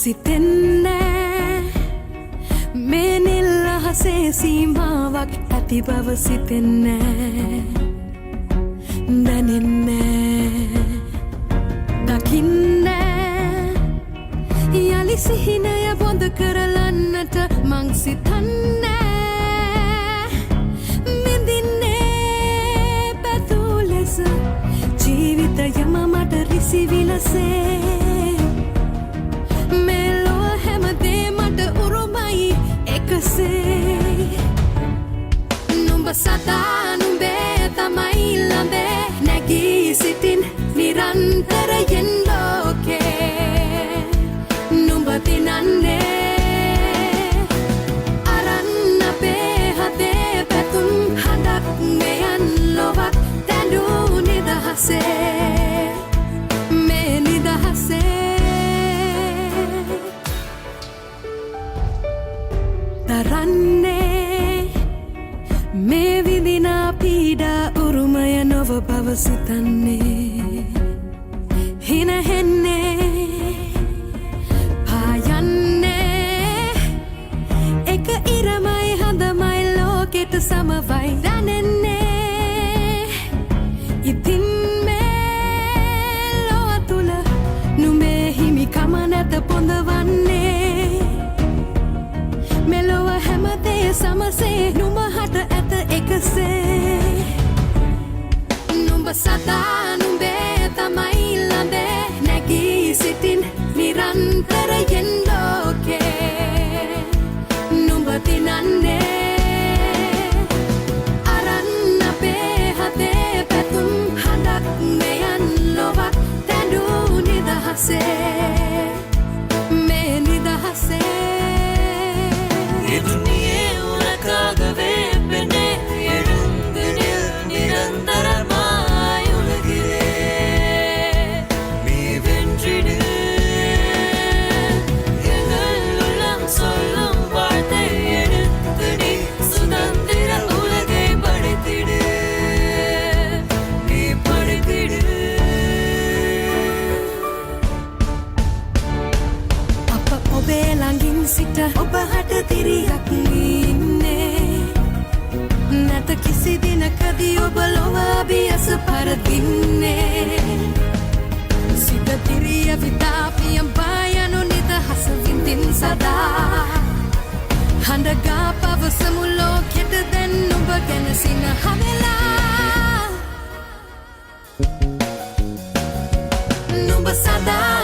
සිතෙන්නේ මේ නිල් අහසේ සීමාවක් ඇති බව සිතෙන්නේ දැනෙන්නේ දකින්නේ යලි සිහිනය බොඳ කරලන්නට මං සිතන්නේ මිදින්නේ පැතු ලෙස ජීවිතයම මට රිසිවිලසේ මෙලොව හැමදේ මට උරුමයි එකසේ නුඹ සතා නුඹේ තමයි ළඹේ නැගී සිටින් නිරන්තරයෙන් ලෝකේ නුඹ දිනන්නේ අරන් අපේ හදේ පැතුම් හඬක් මෙයන් ලොවක් දැඬු නිදහසේ මේ නිදහසේ දරන්නේ මේ විදිනා පීඩා උරුමය නොව බව සිතන්නේ හිනහෙන්නේ පායන්නේ එක ඉරමයි හඳමයි ලෝකෙට සමවයි දැනෙන්නේ ඉතින් මේ ලොව තුළ නුඹේ හිමිකම නැත පොඳවන්නේ මෙලොව හැමදේ සමසේ නුඹ හට ඇත එකසේ නුඹ සතා නුඹේ තමයි ළඹේ නැගී සිටින් නිරන්තරයෙන් ලෝකේ නුඹ දිනන්නේ අරන් අපේ හදේ පැතුම් හඬක් මෙයන් ලොවක් දැඬු නිදහසේ මේ නිදහසේ සිට ඔබ හට තිරියක් ඉන්නේ නැත කිසි දිනකදී ඔබ ලොව අභියස පරදින්නේ සිත තිරිය විතාපියම් පායනු නිදහස විඳින් සදා හඬගා පවසමු ලෝකෙට දැන් ඔබ ගැන සිනහවෙලා නුඹ සදා